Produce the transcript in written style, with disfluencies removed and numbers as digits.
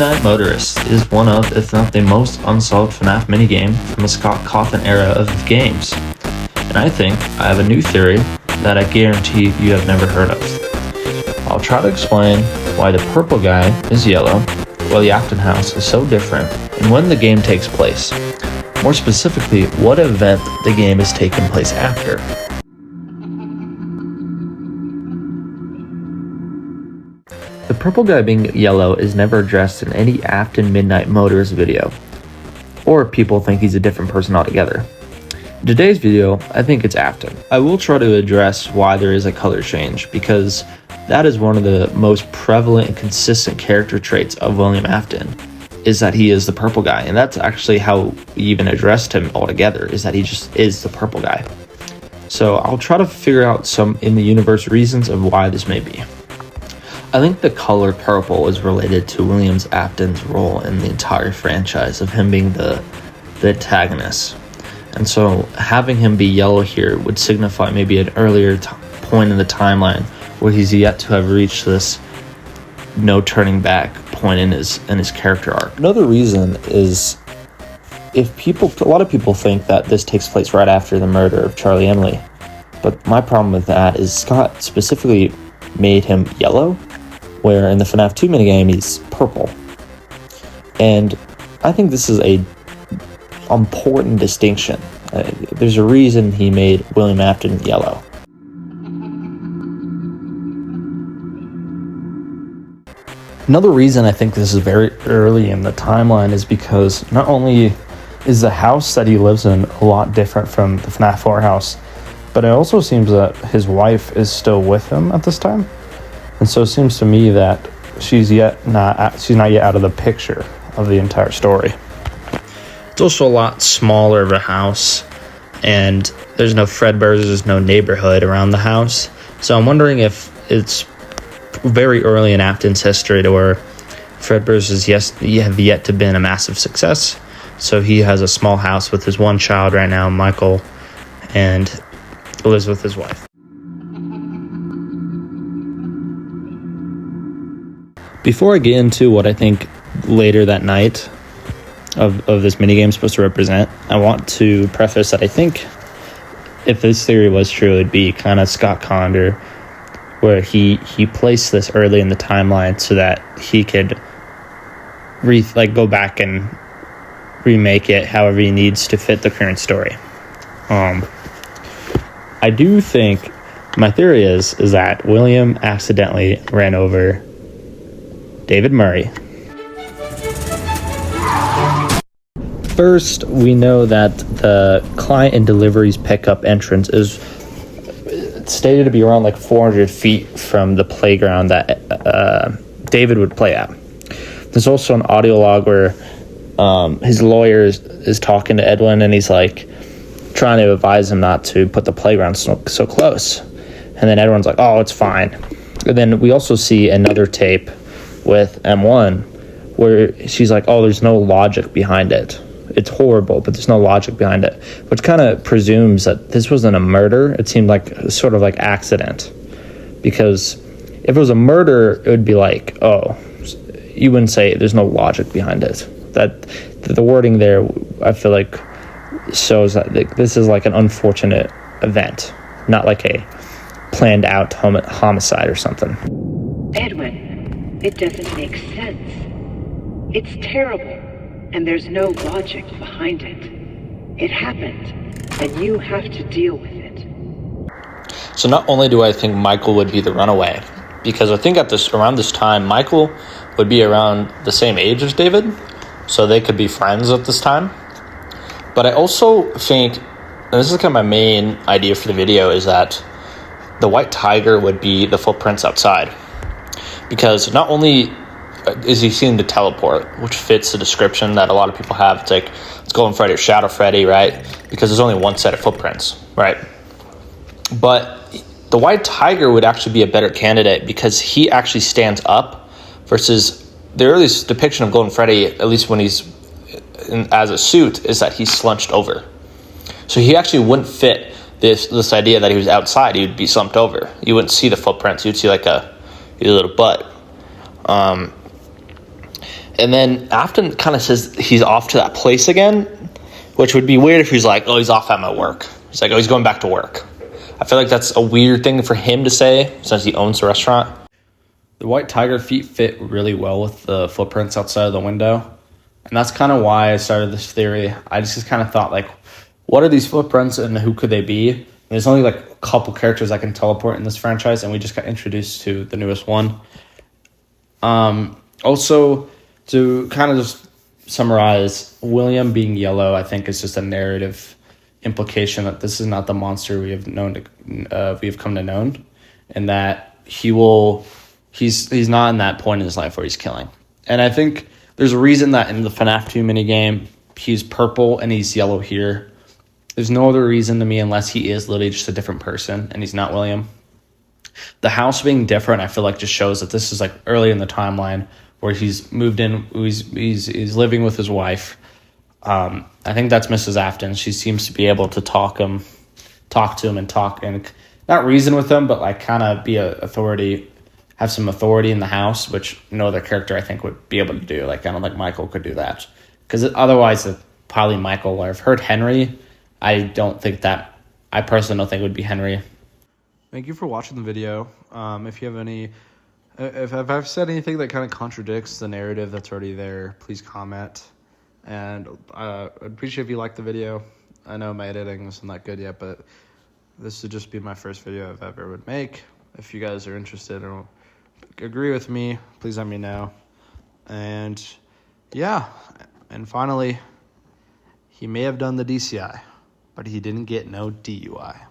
Midnight Motorist is one of, if not the most unsolved FNAF minigame from the Scott Cawthon era of games. And I think I have a new theory that I guarantee you have never heard of. I'll try to explain why the purple guy is yellow, while the Acton house is so different, and when the game takes place. More specifically, what event the game is taking place after. The purple guy being yellow is never addressed in any Afton Midnight Motorist video, or people think he's a different person altogether. In today's video, I think it's Afton. I will try to address why there is a color change, because that is one of the most prevalent and consistent character traits of William Afton, is that he is the purple guy, and that's actually how we even addressed him altogether, is that he just is the purple guy. So I'll try to figure out some in the universe reasons of why this may be. I think the color purple is related to William Afton's role in the entire franchise of him being the antagonist. And so having him be yellow here would signify maybe an earlier point in the timeline where he's yet to have reached this no turning back point in his character arc. Another reason is a lot of people think that this takes place right after the murder of Charlie Emily. But my problem with that is Scott specifically made him yellow, where in the FNAF 2 minigame he's purple. And I think this is a important distinction. There's a reason he made William Afton yellow. Another reason I think this is very early in the timeline is because not only is the house that he lives in a lot different from the FNAF 4 house, but it also seems that his wife is still with him at this time. And so it seems to me that she's not yet out of the picture of the entire story. It's also a lot smaller of a house, and there's no Fredbear's, there's no neighborhood around the house. So I'm wondering if it's very early in Afton's history to where Fredbear's have yet to been a massive success. So he has a small house with his one child right now, Michael, and lives with his wife. Before I get into what I think later that night of this minigame is supposed to represent, I want to preface that I think if this theory was true, it'd be kind of Scott Cawthon, where he placed this early in the timeline so that he could go back and remake it however he needs to fit the current story. I do think my theory is that William accidentally ran over David Murray. First, we know that the client and deliveries pickup entrance is stated to be around 400 feet from the playground that David would play at. There's also an audio log where his lawyer is talking to Edwin, and he's trying to advise him not to put the playground so close. And then Edwin's like, "Oh, it's fine." And then we also see another tape with M1 where she's like, "Oh, there's no logic behind it. It's horrible, but there's no logic behind it," which kind of presumes that this wasn't a murder. It seemed like sort of accident, because if it was a murder, it would be oh, you wouldn't say there's no logic behind it. That the wording there, I feel shows that this is an unfortunate event, not a planned out homicide or something. Edwin, it doesn't make sense. It's terrible, and there's no logic behind it. It happened, and you have to deal with it. So not only do I think Michael would be the runaway, because I think around this time, Michael would be around the same age as David, so they could be friends at this time. But I also think, and this is kind of my main idea for the video, is that the white tiger would be the footprints outside. Because not only is he seen to teleport, which fits the description that a lot of people have, it's it's Golden Freddy or Shadow Freddy, right? Because there's only one set of footprints, right? But the white tiger would actually be a better candidate because he actually stands up versus the earliest depiction of Golden Freddy, at least when he's as a suit, is that he's slunched over. So he actually wouldn't fit this idea that he was outside. He would be slumped over. You wouldn't see the footprints. You'd see a little butt. And then Afton kind of says he's off to that place again, which would be weird if he's like, oh, he's off at my work. He's like, oh, he's going back to work. I feel like that's a weird thing for him to say since he owns the restaurant. The white tiger feet fit really well with the footprints outside of the window. And that's kind of why I started this theory. I just kind of thought, like, what are these footprints and who could they be? And there's only like a couple characters I can teleport in this franchise, and we just got introduced to the newest one. Also, to kind of just summarize, William being yellow, I think, is just a narrative implication that this is not the monster we have come to know, and that he's not in that point in his life where he's killing. And I think there's a reason that in the FNAF 2 minigame, he's purple and he's yellow here. There's no other reason to me unless he is literally just a different person and he's not William. The house being different, I feel like, just shows that this is like early in the timeline where he's moved in, he's living with his wife. I think that's Mrs. Afton. She seems to be able to talk to him and not reason with him, but like kind of be a authority, have some authority in the house, which no other character I think would be able to do. Like, I don't think Michael could do that, because otherwise probably Michael. Or I've heard Henry. I personally don't think it would be Henry. Thank you for watching the video. If you have any, if I've said anything that kind of contradicts the narrative that's already there, please comment. And I'd appreciate if you like the video. I know my editing isn't that good yet, but this would just be my first video I've ever would make. If you guys are interested or agree with me, please let me know. And yeah, and finally, he may have done the DCI, but he didn't get no DUI.